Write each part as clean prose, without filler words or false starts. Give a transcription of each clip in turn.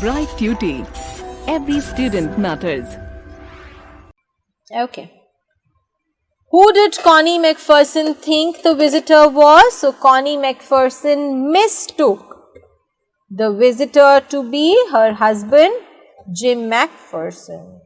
Bright Tuty. Every student matters. Okay. Who did Connie Macpherson think the visitor was? So, Connie Macpherson mistook the visitor to be her husband, Jim Macpherson.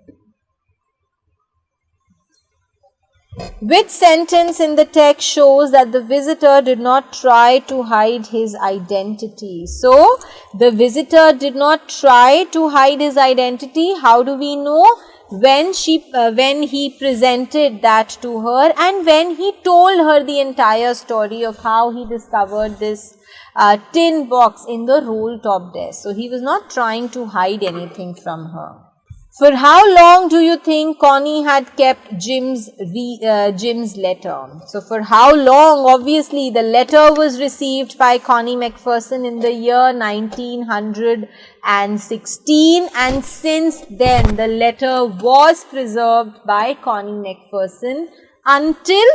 Which sentence in the text shows that the visitor did not try to hide his identity? So, the visitor did not try to hide his identity. How do we know? When he presented that to her and when he told her the entire story of how he discovered this tin box in the roll top desk. So, he was not trying to hide anything from her. For how long do you think Connie had kept Jim's letter? So, for how long? Obviously, the letter was received by Connie Macpherson in the year 1916, and since then the letter was preserved by Connie Macpherson until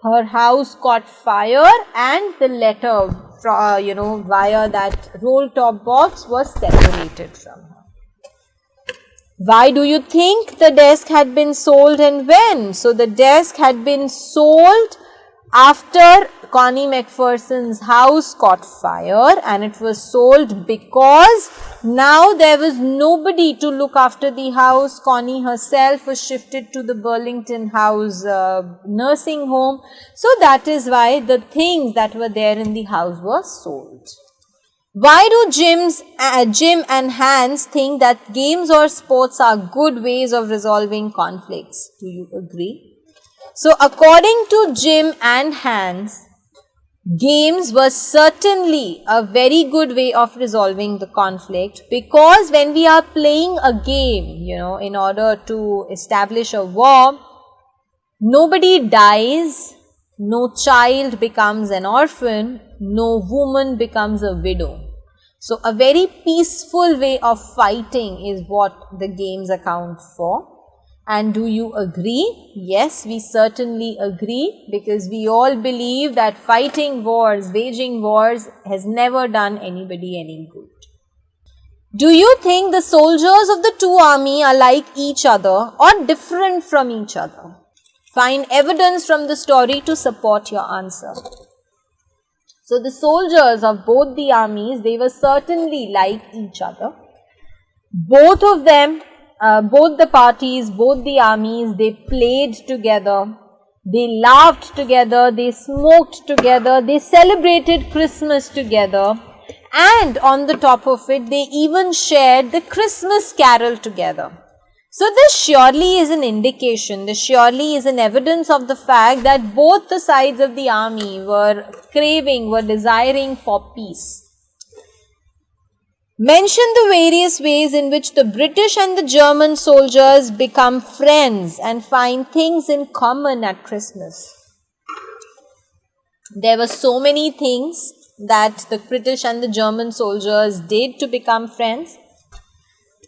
her house caught fire and the letter, via that roll top box was separated from her. Why do you think the desk had been sold and when? So, the desk had been sold after Connie Macpherson's house caught fire, and it was sold because now there was nobody to look after the house. Connie herself was shifted to the Burlington House nursing home. So, that is why the things that were there in the house were sold. Why do Jim and Hans think that games or sports are good ways of resolving conflicts? Do you agree? So, according to Jim and Hans, games were certainly a very good way of resolving the conflict, because when we are playing a game, in order to establish a war, nobody dies, no child becomes an orphan, no woman becomes a widow. So, a very peaceful way of fighting is what the games account for. And do you agree? Yes, we certainly agree, because we all believe that fighting wars, waging wars has never done anybody any good. Do you think the soldiers of the two armies are like each other or different from each other? Find evidence from the story to support your answer. So, the soldiers of both the armies, they were certainly like each other. Both of them, both the parties, both the armies, they played together, they laughed together, they smoked together, they celebrated Christmas together, and on the top of it, they even shared the Christmas carol together. So, this surely is an indication, this surely is an evidence of the fact that both the sides of the army were desiring for peace. Mention the various ways in which the British and the German soldiers become friends and find things in common at Christmas. There were so many things that the British and the German soldiers did to become friends.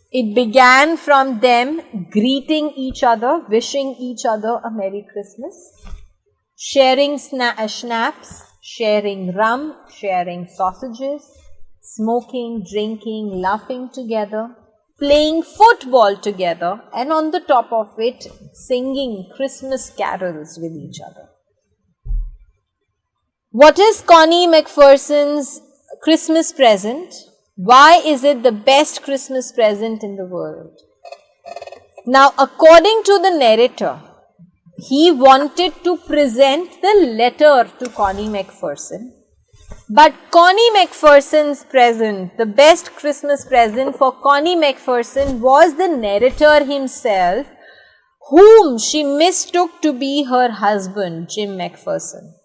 It began from them greeting each other, wishing each other a Merry Christmas, sharing schnapps, sharing rum, sharing sausages, smoking, drinking, laughing together, playing football together, and on the top of it, singing Christmas carols with each other. What is Connie Macpherson's Christmas present? Why is it the best Christmas present in the world? Now, according to the narrator, he wanted to present the letter to Connie Macpherson. But Connie Macpherson's present, the best Christmas present for Connie Macpherson, was the narrator himself, whom she mistook to be her husband, Jim Macpherson.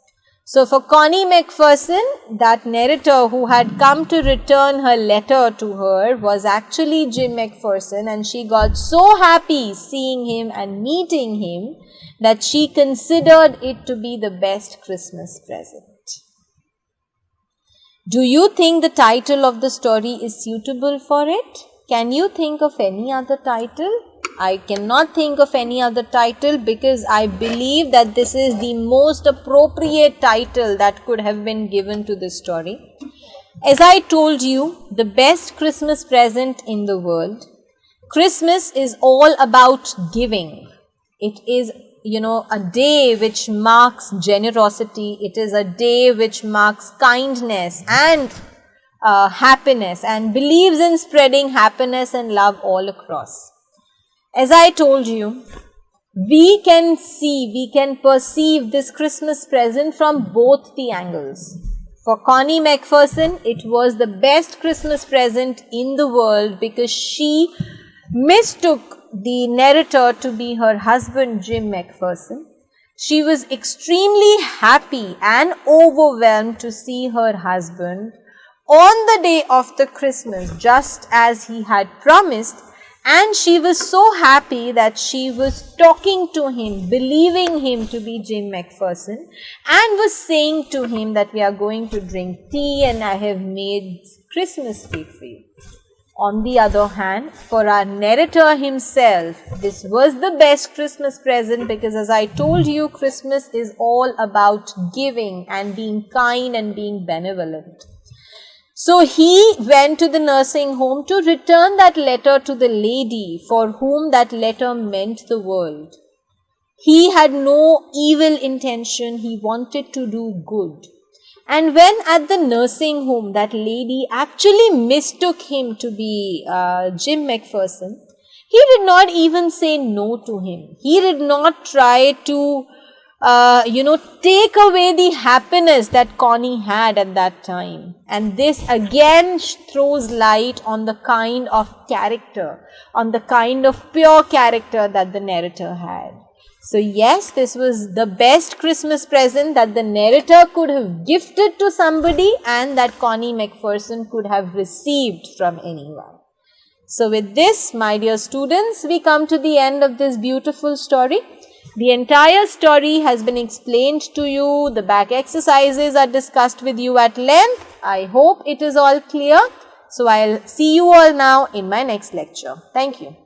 So, for Connie Macpherson, that narrator who had come to return her letter to her was actually Jim Macpherson, and she got so happy seeing him and meeting him that she considered it to be the best Christmas present. Do you think the title of the story is suitable for it? Can you think of any other title? I cannot think of any other title, because I believe that this is the most appropriate title that could have been given to this story. As I told you, the best Christmas present in the world, Christmas is all about giving. It is, a day which marks generosity. It is a day which marks kindness and happiness, and believes in spreading happiness and love all across. As I told you, we can perceive this Christmas present from both the angles. For Connie Macpherson, it was the best Christmas present in the world because she mistook the narrator to be her husband, Jim Macpherson. She was extremely happy and overwhelmed to see her husband on the day of the Christmas, just as he had promised, and she was so happy that she was talking to him, believing him to be Jim Macpherson, and was saying to him that we are going to drink tea and I have made Christmas cake for you. On the other hand, for our narrator himself, this was the best Christmas present because, as I told you, Christmas is all about giving and being kind and being benevolent. So he went to the nursing home to return that letter to the lady for whom that letter meant the world. He had no evil intention, he wanted to do good. And when at the nursing home that lady actually mistook him to be Jim Macpherson, he did not even say no to him. He did not try to take away the happiness that Connie had at that time. And this again throws light on the kind of character, on the kind of pure character that the narrator had. So yes, this was the best Christmas present that the narrator could have gifted to somebody and that Connie Macpherson could have received from anyone. So with this, my dear students, we come to the end of this beautiful story. The entire story has been explained to you. The back exercises are discussed with you at length. I hope it is all clear. So I'll see you all now in my next lecture. Thank you.